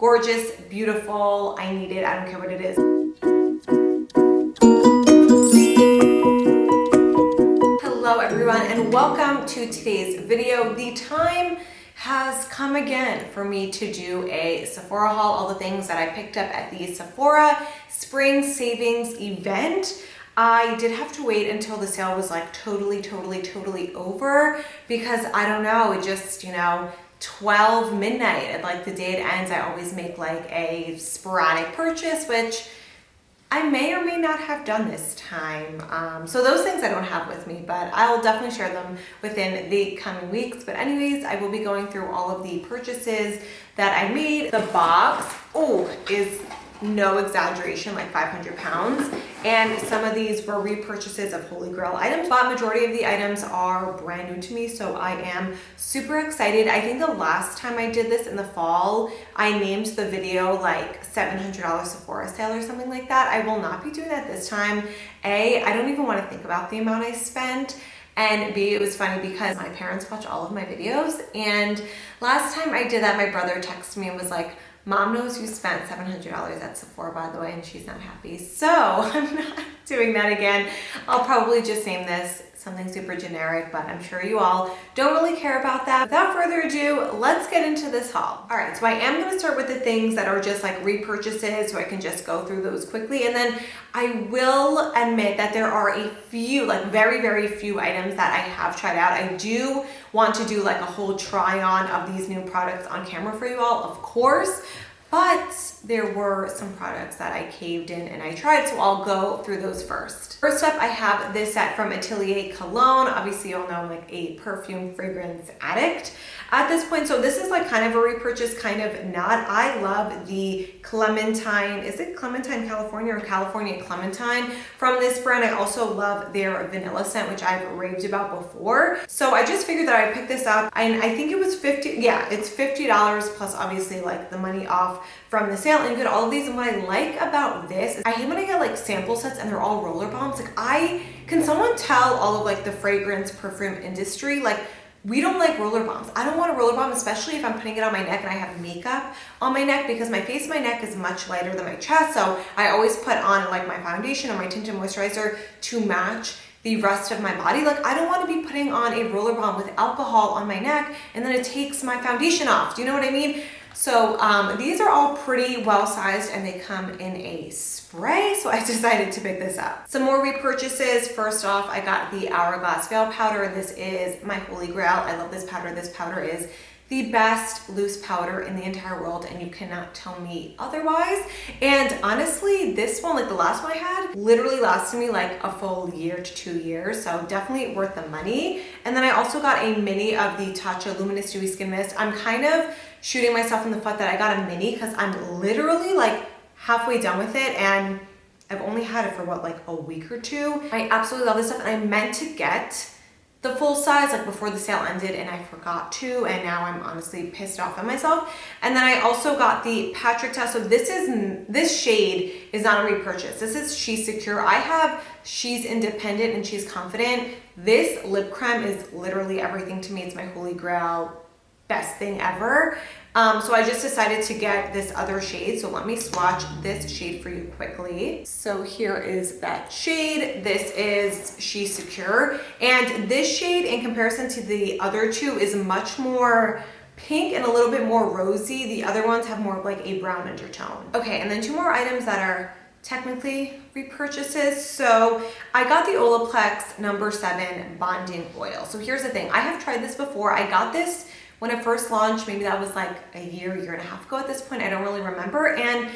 Gorgeous, beautiful, I need it, I don't care what it is. Hello everyone and welcome to today's video. The time has come again for me to do a Sephora haul, all the things that I picked up at the Sephora Spring Savings event. I did have to wait until the sale was like totally over because I don't know, it just, 12 midnight and like the day it ends, I always make like a sporadic purchase, which I may or may not have done this time. So those things I don't have with me, but I'll definitely share them within the coming weeks. But anyways, I will be going through all of the purchases that I made. The box, is no exaggeration, like 500 pounds. And some of these were repurchases of Holy Grail items, but majority of the items are brand new to me, so I am super excited. I think the last time I did this in the fall, I named the video like $700 Sephora sale or something like that. I will not be doing that this time. A, I don't even want to think about the amount I spent. And B, it was funny because my parents watch all of my videos. And last time I did that, my brother texted me and was like, Mom knows you spent $700 at Sephora, by the way, and she's not happy. So I'm not doing that again. I'll probably just name this something super generic, but I'm sure you all don't really care about that. Without further ado, let's get into this haul. All right, so I am gonna start with the things that are just like repurchases, so I can just go through those quickly. And then I will admit that there are a few, like very few items that I have tried out. I do want to do like a whole try on of these new products on camera for you all, of course. But there were some products that I caved in and I tried, so I'll go through those first. First up, I have this set from Atelier Cologne. Obviously, you'll know I'm like a perfume fragrance addict at this point. So this is like kind of a repurchase, kind of not. I love the Clementine, is it Clementine California or California Clementine from this brand. I also love their vanilla scent, which I've raved about before. So I just figured that I'd pick this up, and I think it was it's $50 plus obviously like the money off from the sale, and you get all of these. And what I like about this, I hate when I get like sample sets and they're all roller bombs. Like can someone tell all of like the fragrance perfume industry, like we don't like roller bombs. I don't want a roller bomb, especially if I'm putting it on my neck and I have makeup on my neck, because my face and my neck is much lighter than my chest. So I always put on like my foundation and my tinted moisturizer to match the rest of my body. Like I don't want to be putting on a roller bomb with alcohol on my neck and then it takes my foundation off. Do you know what I mean? So these are all pretty well sized and they come in a spray, so I decided to pick this up. Some more repurchases. First off, I got the Hourglass Veil Powder. This is my holy grail. I love this powder. This powder is the best loose powder in the entire world, and you cannot tell me otherwise. And honestly, this one, like the last one I had, literally lasted me like a full year to 2 years, so definitely worth the money. And then I also got a mini of the Tatcha Luminous Dewy Skin Mist. I'm kind of shooting myself in the foot that I got a mini because I'm literally like halfway done with it, and I've only had it for what, like a week or two. I absolutely love this stuff, and I meant to get the full size like before the sale ended and I forgot to, and now I'm honestly pissed off at myself. And then I also got the Patrick Test. So this shade is not a repurchase. This is She's Secure. I have She's Independent and She's Confident. This lip creme is literally everything to me. It's my holy grail, best thing ever. So I just decided to get this other shade. So let me swatch this shade for you quickly. So here is that shade. This is She's Secure. And this shade, in comparison to the other two, is much more pink and a little bit more rosy. The other ones have more of like a brown undertone. Okay, and then two more items that are technically repurchases. So I got the Olaplex No. 7 Bonding Oil. So here's the thing. I have tried this before. I got this when it first launched. Maybe that was like a year and a half ago at this point. I don't really remember. And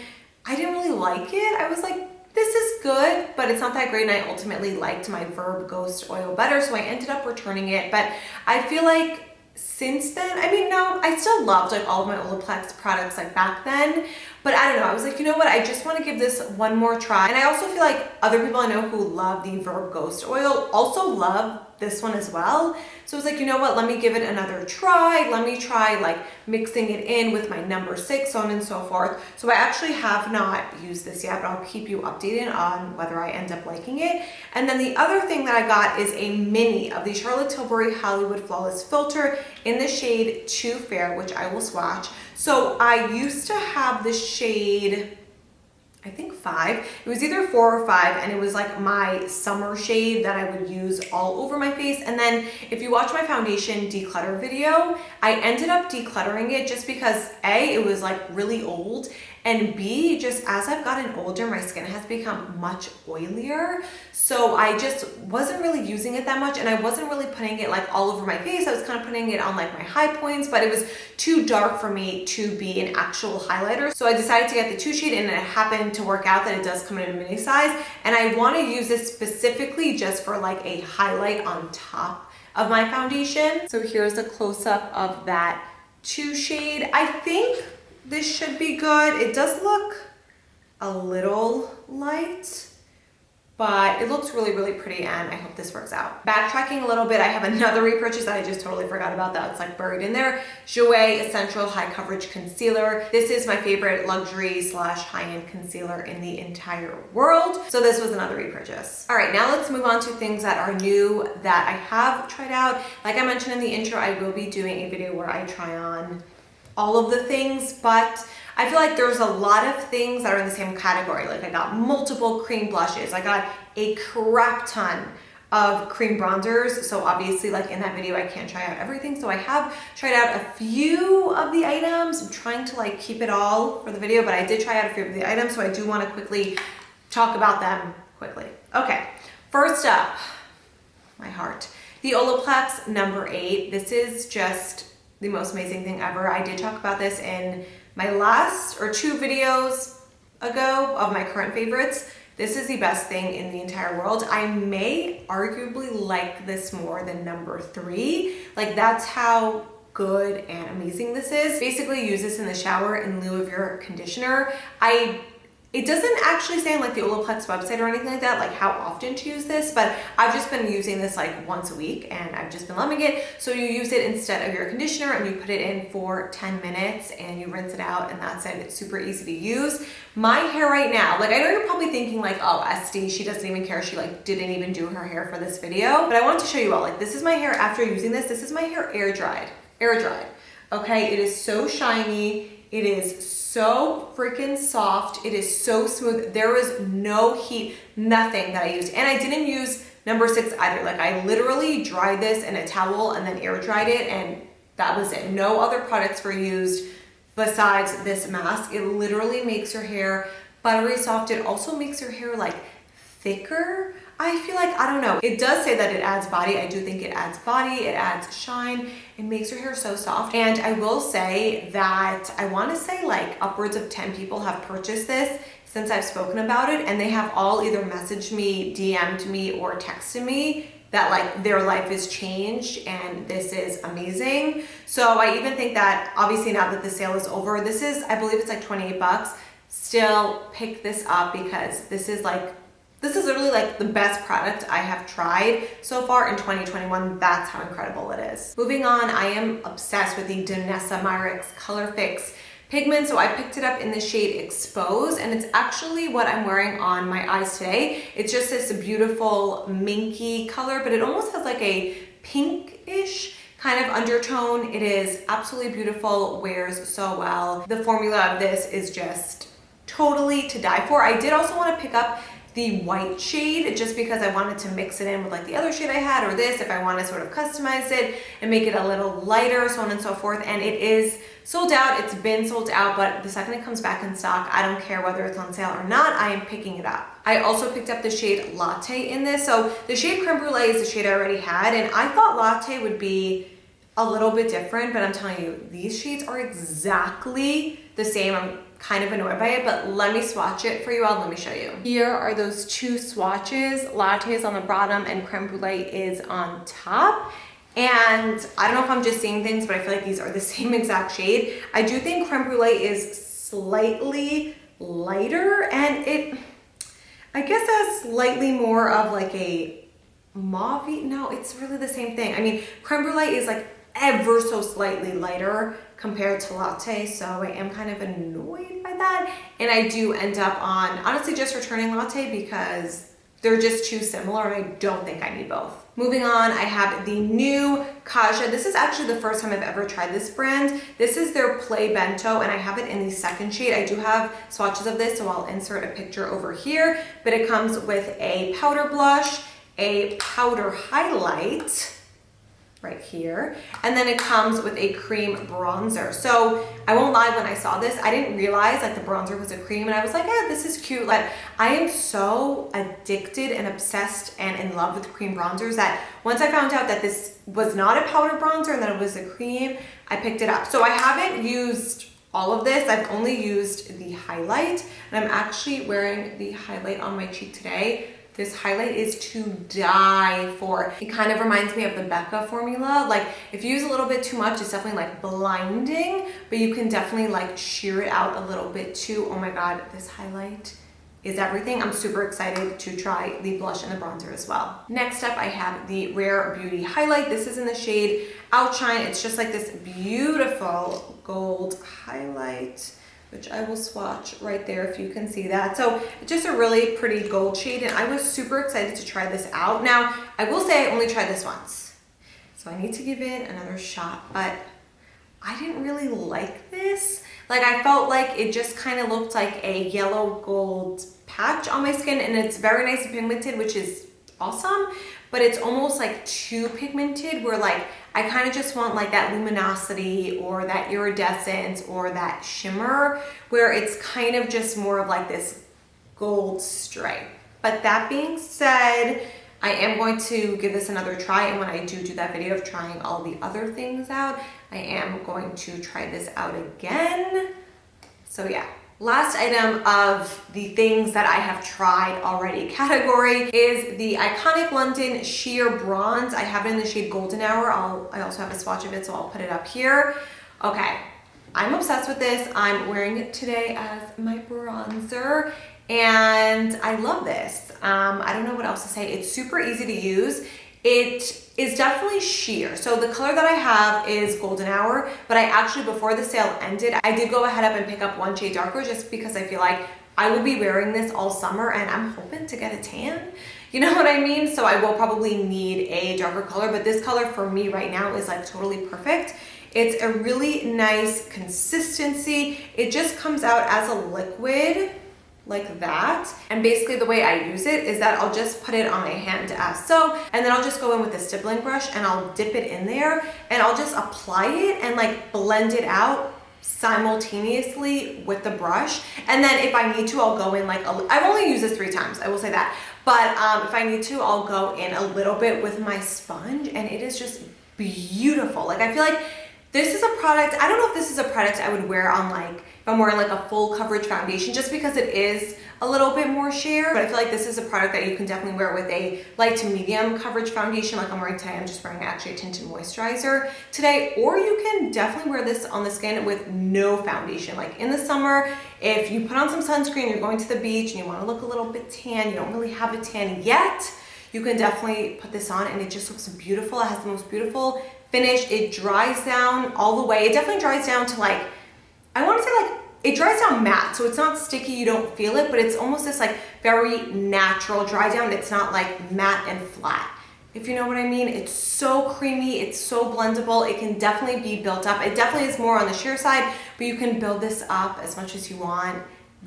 I didn't really like it. I was like, this is good, but it's not that great. And I ultimately liked my Verb Ghost Oil better. So I ended up returning it. But I feel like since then, I mean, no, I still loved like all of my Olaplex products like back then. But I don't know, I was like, you know what? I just want to give this one more try. And I also feel like other people I know who love the Verb Ghost Oil also love this one as well. So I was like, you know what, let me give it another try. Let me try like mixing it in with my No. 6, so on and so forth. So I actually have not used this yet, but I'll keep you updated on whether I end up liking it. And then the other thing that I got is a mini of the Charlotte Tilbury Hollywood Flawless Filter in the shade Too Fair, which I will swatch. So I used to have the shade, I think 5. It was either 4 or 5, and it was like my summer shade that I would use all over my face. And then if you watch my foundation declutter video, I ended up decluttering it just because A, it was like really old, and B, just as I've gotten older, my skin has become much oilier. So I just wasn't really using it that much, and I wasn't really putting it like all over my face. I was kind of putting it on like my high points, but it was too dark for me to be an actual highlighter. So I decided to get the 2 shade, and it happened to work out that it does come in a mini size. And I want to use this specifically just for like a highlight on top of my foundation. So here's a close-up of that 2 shade. I think this should be good. It does look a little light, but it looks really, really pretty, and I hope this works out. Backtracking a little bit, I have another repurchase that I just totally forgot about that's like buried in there. Jouer Essential High Coverage Concealer. This is my favorite luxury / high-end concealer in the entire world. So this was another repurchase. All right, now let's move on to things that are new that I have tried out. Like I mentioned in the intro, I will be doing a video where I try on all of the things, but I feel like there's a lot of things that are in the same category. Like I got multiple cream blushes. I got a crap ton of cream bronzers. So obviously like in that video, I can't try out everything. So I have tried out a few of the items. I'm trying to like keep it all for the video, but I did try out a few of the items. So I do want to quickly talk about them quickly. Okay, first up, my heart. The Olaplex number 8. This is just the most amazing thing ever. I did talk about this in my last or 2 videos ago of my current favorites. This is the best thing in the entire world. I may arguably like this more than number 3. Like that's how good and amazing this is. Basically use this in the shower in lieu of your conditioner. It doesn't actually say on like the Olaplex website or anything like that, like how often to use this, but I've just been using this like once a week, and I've just been loving it. So you use it instead of your conditioner, and you put it in for 10 minutes and you rinse it out, and that's it. It's super easy to use. My hair right now, like I know you're probably thinking like, oh, Estee, she doesn't even care. She like didn't even do her hair for this video, but I want to show you all, like this is my hair after using this. This is my hair air dried. Okay, it is so shiny. It is so freaking soft. It is so smooth. There is no heat, nothing that I used. And I didn't use number 6 either. Like I literally dried this in a towel and then air dried it, and that was it. No other products were used besides this mask. It literally makes your hair buttery soft. It also makes your hair like thicker. I feel like, I don't know. It does say that it adds body. I do think it adds body. It adds shine. It makes your hair so soft. And I will say that I want to say like upwards of 10 people have purchased this since I've spoken about it. And they have all either messaged me, DM'd me, or texted me that like their life is changed and this is amazing. So I even think that obviously now that the sale is over, this is, I believe it's like 28 bucks. Still pick this up because this is literally like the best product I have tried so far in 2021. That's how incredible it is. Moving on, I am obsessed with the Danessa Myrick's Color Fix Pigment. So I picked it up in the shade Expose, and it's actually what I'm wearing on my eyes today. It's just this beautiful minky color, but it almost has like a pinkish kind of undertone. It is absolutely beautiful, wears so well. The formula of this is just totally to die for. I did also want to pick up the white shade just because I wanted to mix it in with like the other shade I had, or this if I want to sort of customize it and make it a little lighter, so on and so forth. And it is sold out. It's been sold out, but the second it comes back in stock, I don't care whether it's on sale or not, I am picking it up. I also picked up the shade Latte in this. So the shade Creme Brulee is the shade I already had, and I thought Latte would be a little bit different, but I'm telling you, these shades are exactly the same. I'm kind of annoyed by it, but let me swatch it for you all. Let me show you. Here are those 2 swatches. Latte is on the bottom and Creme Brulee is on top. And I don't know if I'm just seeing things, but I feel like these are the same exact shade. I do think Creme Brulee is slightly lighter, and it, I guess, has slightly more of like a mauve. No, it's really the same thing. I mean, Creme Brulee is like ever so slightly lighter compared to Latte, so I am kind of annoyed by that. And I do end up on honestly just returning Latte because they're just too similar and I don't think I need both. Moving on, I have the new Kaja. This is actually the first time I've ever tried this brand. This is their Play Bento and I have it in the second shade. I do have swatches of this, so I'll insert a picture over here, but it comes with a powder blush, a powder highlight right here, and then it comes with a cream bronzer. So I won't lie, when I saw this, I didn't realize like the bronzer was a cream, and I was like, yeah, this is cute. Like, I am so addicted and obsessed and in love with cream bronzers that once I found out that this was not a powder bronzer and that it was a cream, I picked it up. So I haven't used all of this. I've only used the highlight, and I'm actually wearing the highlight on my cheek today. This highlight is to die for. It kind of reminds me of the Becca formula. Like, if you use a little bit too much, it's definitely like blinding, but you can definitely like sheer it out a little bit too. Oh my God, this highlight is everything. I'm super excited to try the blush and the bronzer as well. Next up, I have the Rare Beauty highlight. This is in the shade Outshine. It's just like this beautiful gold highlight, which I will swatch right there if you can see that. So it's just a really pretty gold shade, and I was super excited to try this out. Now, I will say I only tried this once, so I need to give it another shot, but I didn't really like this. Like, I felt like it just kind of looked like a yellow gold patch on my skin, and it's very nice and pigmented, which is awesome, but it's almost like too pigmented where like I kind of just want like that luminosity or that iridescence or that shimmer, where it's kind of just more of like this gold stripe. But that being said, I am going to give this another try, and when I do that video of trying all the other things out, I am going to try this out again. So yeah. Last item of the things that I have tried already category is the Iconic London Sheer Bronze. I have it in the shade Golden Hour. I also have a swatch of it, so I'll put it up here. Okay, I'm obsessed with this. I'm wearing it today as my bronzer, and I love this. I don't know what else to say. It's super easy to use. It is definitely sheer. So the color that I have is Golden Hour, but I actually, before the sale ended, I did go ahead up and pick up one shade darker just because I feel like I will be wearing this all summer and I'm hoping to get a tan. You know what I mean? So I will probably need a darker color, but this color for me right now is like totally perfect. It's a really nice consistency. It just comes out as a liquid like that. And basically the way I use it is that I'll just put it on my hand as so, and then I'll just go in with a stippling brush and I'll dip it in there and I'll just apply it and like blend it out simultaneously with the brush. And then if I need to, I'll go in like, I've only used this 3 times, I will say that. But if I need to, I'll go in a little bit with my sponge, and it is just beautiful. Like, I feel like this is a product, I don't know if this is a product I would wear on like, if I'm wearing like a full coverage foundation, just because it is a little bit more sheer. But I feel like this is a product that you can definitely wear with a light to medium coverage foundation like I'm wearing today. I'm just wearing actually a tinted moisturizer today. Or you can definitely wear this on the skin with no foundation. Like in the summer, if you put on some sunscreen, you're going to the beach and you want to look a little bit tan, you don't really have a tan yet, you can definitely put this on and it just looks beautiful. It has the most beautiful finish. It dries down all the way. It definitely dries down to like, I want to say like, it dries down matte, so it's not sticky, you don't feel it, but it's almost this like very natural dry down. It's not like matte and flat, if you know what I mean. It's so creamy, it's so blendable. It can definitely be built up. It definitely is more on the sheer side, but you can build this up as much as you want.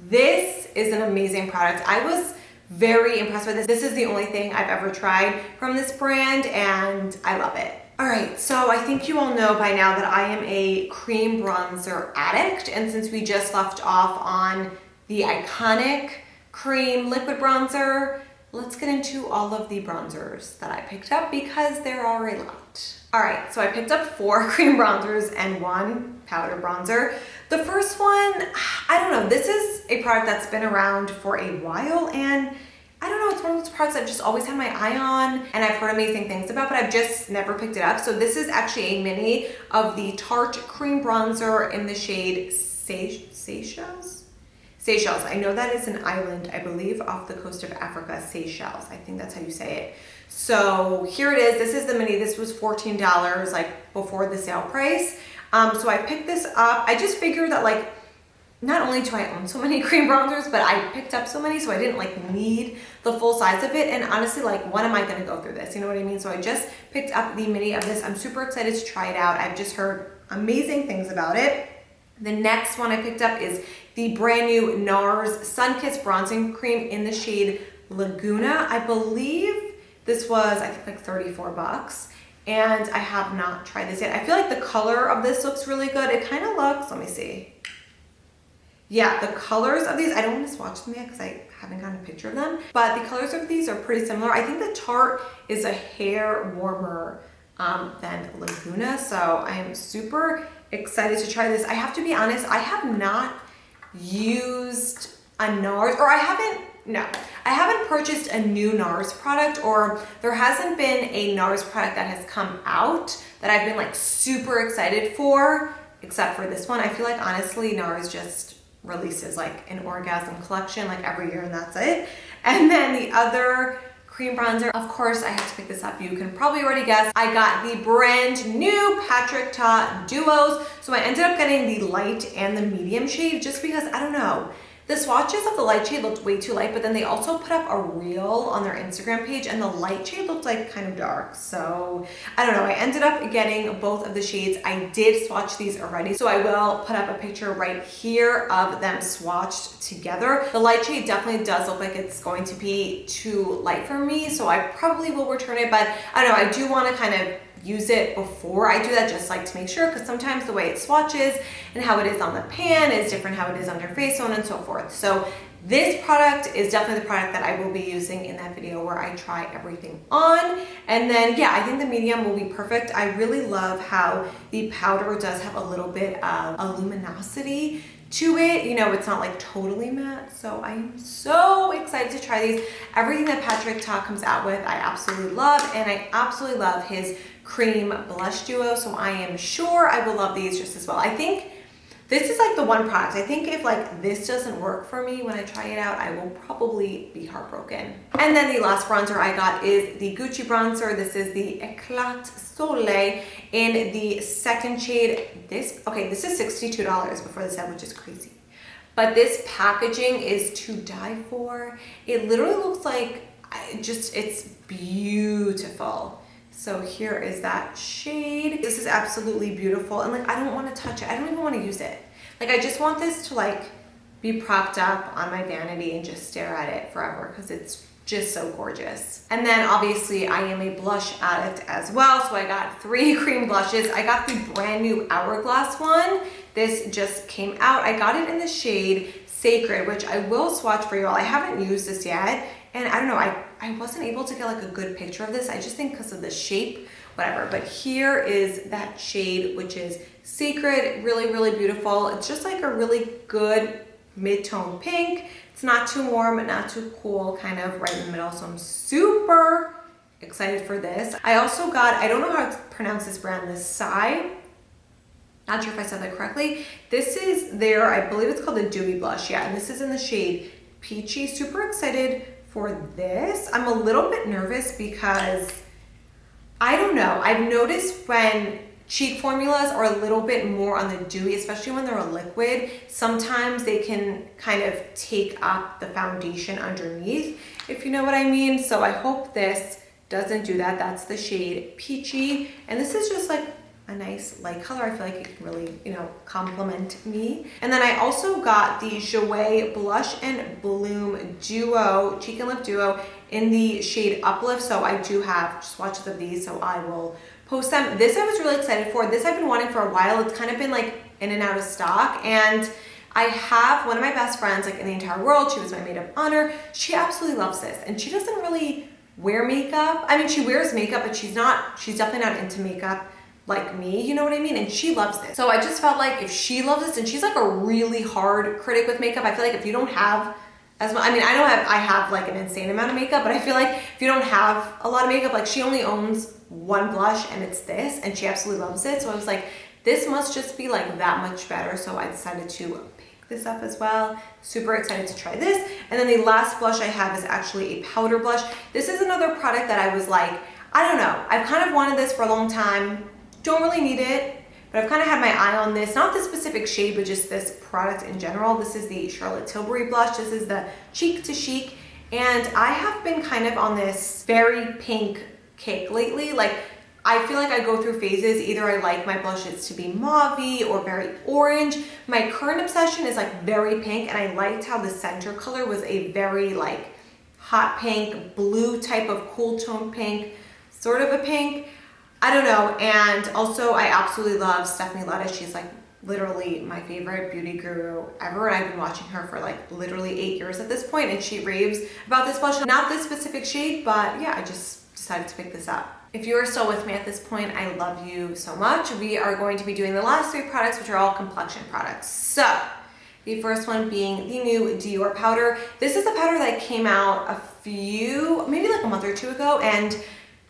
This is an amazing product. I was very impressed with this. This is the only thing I've ever tried from this brand, and I love it. All right, so I think you all know by now that I am a cream bronzer addict, and since we just left off on the Iconic cream liquid bronzer, let's get into all of the bronzers that I picked up because there are a lot. All right, so I picked up 4 cream bronzers and 1 powder bronzer. The first one, I don't know, this is a product that's been around for a while, and I don't know, it's one of those products I've just always had my eye on and I've heard amazing things about, but I've just never picked it up. So this is actually a mini of the Tarte cream bronzer in the shade Seychelles? Seychelles. I know that is an island, I believe, off the coast of Africa, Seychelles. I think that's how you say it. So here it is. This is the mini. This was $14, like before the sale price. So I picked this up. I just figured that like, not only do I own so many cream bronzers, but I picked up so many, so I didn't like need the full size of it. And honestly, like, when am I gonna go through this? You know what I mean? So I just picked up the mini of this. I'm super excited to try it out. I've just heard amazing things about it. The next one I picked up is the brand new Nars Sun Kiss Bronzing Cream in the shade Laguna. I believe this was, I think, like 34 bucks. And I have not tried this yet. I feel like the color of this looks really good. It kind of looks, let me see. Yeah, the colors of these, I don't want to swatch them yet because I haven't gotten a picture of them, but the colors of these are pretty similar. I think the Tarte is a hair warmer than Laguna, so I am super excited to try this. I have to be honest, I have not used a Nars, or I haven't purchased a new Nars product, or there hasn't been a Nars product that has come out that I've been like super excited for, except for this one. I feel like honestly, Nars just releases like an orgasm collection like every year and that's it. And then the other cream bronzer, of course I had to pick this up. You can probably already guess. I got the brand new Patrick Ta Duos. So I ended up getting the light and the medium shade just because, I don't know, the swatches of the light shade looked way too light, but then they also put up a reel on their Instagram page and the light shade looked like kind of dark. So I don't know, I ended up getting both of the shades. I did swatch these already, so I will put up a picture right here of them swatched together. The light shade definitely does look like it's going to be too light for me, so I probably will return it, but I don't know, I do want to kind of use it before I do that, just like to make sure, because sometimes the way it swatches and how it is on the pan is different how it is on your face, so on and so forth. So this product is definitely the product that I will be using in that video where I try everything on. And then yeah, I think the medium will be perfect. I really love how the powder does have a little bit of a luminosity to it. You know, it's not like totally matte, so I'm so excited to try these. Everything that Patrick Ta comes out with I absolutely love, and I absolutely love his cream blush duo, so I am sure I will love these just as well. I think this is like the one product, I think if like this doesn't work for me when I try it out, I will probably be heartbroken. And then the last bronzer I got is the Gucci bronzer. This is the Eclat Soleil in the second shade. This is $62 before this ad, which is crazy. But this packaging is to die for. It literally looks like, it's beautiful. So here is that shade. This is absolutely beautiful. And like, I don't want to touch it. I don't even want to use it. Like, I just want this to like be propped up on my vanity and just stare at it forever because it's just so gorgeous. And then obviously I am a blush addict as well. So I got 3 cream blushes. I got the brand new Hourglass one. This just came out. I got it in the shade Sacred, which I will swatch for you all. I haven't used this yet. And I don't know, I wasn't able to get like a good picture of this. I just think because of the shape, whatever. But here is that shade, which is Sacred. Really, really beautiful. It's just like a really good mid-tone pink. It's not too warm, not too cool, kind of right in the middle. So I'm super excited for this. I also got, I don't know how to pronounce this brand, this Psy. Not sure if I said that correctly. This is their, I believe it's called the Dewy Blush. Yeah, and this is in the shade Peachy. Super excited for this. I'm a little bit nervous because I don't know. I've noticed when cheek formulas are a little bit more on the dewy, especially when they're a liquid, sometimes they can kind of take up the foundation underneath, if you know what I mean. So I hope this doesn't do that. That's the shade Peachy. And this is just like a nice light color. I feel like it can really, you know, complement me. And then I also got the Jouer Blush and Bloom Duo, Cheek and Lip Duo in the shade Uplift. So I do have swatches of these, so I will post them. This I was really excited for. This I've been wanting for a while. It's kind of been like in and out of stock. And I have one of my best friends like in the entire world. She was my maid of honor. She absolutely loves this. And she doesn't really wear makeup. I mean, she wears makeup, but she's definitely not into makeup like me, you know what I mean? And she loves this. So I just felt like if she loves this, and she's like a really hard critic with makeup, I feel like if you don't have as much, I mean, I have like an insane amount of makeup, but I feel like if you don't have a lot of makeup, like she only owns one blush and it's this, and she absolutely loves it. So I was like, this must just be like that much better. So I decided to pick this up as well. Super excited to try this. And then the last blush I have is actually a powder blush. This is another product that I was like, I don't know, I've kind of wanted this for a long time. Don't really need it, but I've kind of had my eye on this, not this specific shade, but just this product in general. This is the Charlotte Tilbury blush. This is the Cheek to Chic, and I have been kind of on this very pink kick lately. Like, I feel like I go through phases. Either I like my blushes to be mauve-y or very orange. My current obsession is like very pink, and I liked how the center color was a very like hot pink, blue type of cool tone pink, sort of a pink. I don't know. And also I absolutely love Stephanie Letta. She's like literally my favorite beauty guru ever, and I've been watching her for like literally 8 years at this point, and she raves about this blush. Not this specific shade, but yeah, I just decided to pick this up. If you are still with me at this point, I love you so much. We are going to be doing the last 3 products, which are all complexion products. So the first one being the new Dior powder. This is a powder that came out maybe like a month or 2 ago, and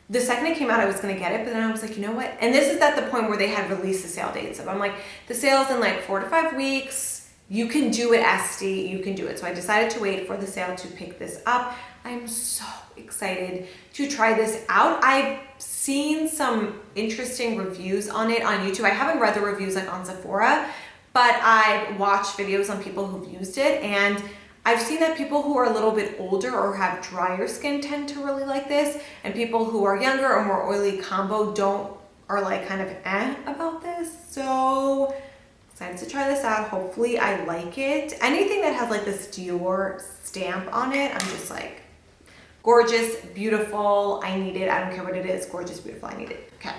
the second it came out, I was gonna get it, but then I was like, you know what? And this is at the point where they had released the sale dates. So I'm like, the sale's in like 4 to 5 weeks. You can do it, Estee, you can do it. So I decided to wait for the sale to pick this up. I'm so excited to try this out. I've seen some interesting reviews on it on YouTube. I haven't read the reviews like on Sephora, but I've watched videos on people who've used it, and I've seen that people who are a little bit older or have drier skin tend to really like this, and people who are younger or more oily combo are like kind of about this. So excited to try this out. Hopefully I like it. Anything that has like this Dior stamp on it, I'm just like, gorgeous, beautiful, I need it. I don't care what it is, gorgeous, beautiful, I need it. Okay.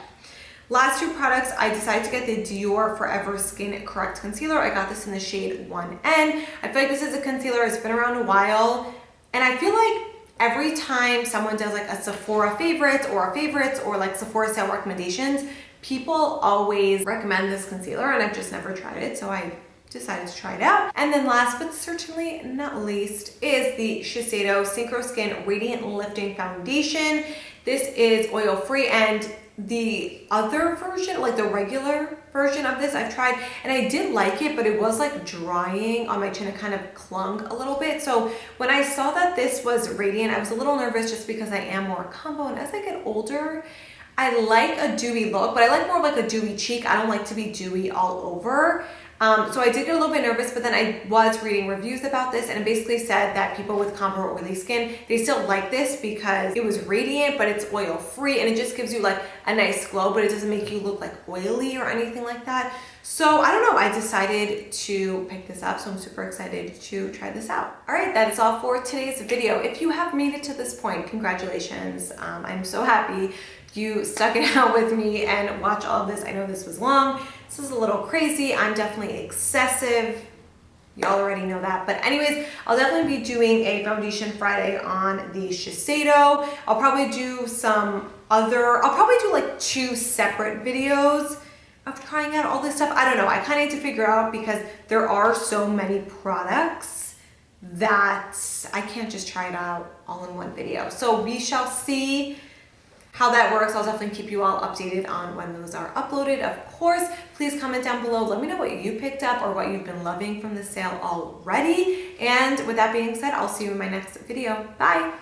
Last 2 products, I decided to get the Dior Forever Skin Correct Concealer. I got this in the shade 1N. I feel like this is a concealer, it's been around a while, and I feel like every time someone does like a Sephora favorites or like Sephora sale recommendations, people always recommend this concealer, and I've just never tried it, so I decided to try it out. And then last but certainly not least is the Shiseido Synchro Skin Radiant Lifting Foundation. This is oil-free, and the other version, like the regular version of this, I've tried, and I did like it, but it was like drying on my chin. It kind of clung a little bit. So when I saw that this was radiant, I was a little nervous just because I am more combo, and as I get older, I like a dewy look, but I like more of like a dewy cheek. I don't like to be dewy all over. So I did get a little bit nervous, but then I was reading reviews about this, and it basically said that people with combo or oily skin, they still like this because it was radiant, but it's oil free, and it just gives you like a nice glow, but it doesn't make you look like oily or anything like that. So I don't know, I decided to pick this up, so I'm super excited to try this out. All right, that is all for today's video. If you have made it to this point, congratulations. I'm so happy you stuck it out with me and watched all of this. I know this was long. This is a little crazy. I'm definitely excessive. Y'all already know that. But anyways, I'll definitely be doing a Foundation Friday on the Shiseido. I'll probably do I'll probably do like 2 separate videos of trying out all this stuff. I don't know. I kind of need to figure out because there are so many products that I can't just try it out all in one video. So we shall see how that works. I'll definitely keep you all updated on when those are uploaded. Of course, please comment down below. Let me know what you picked up or what you've been loving from the sale already. And with that being said, I'll see you in my next video. Bye.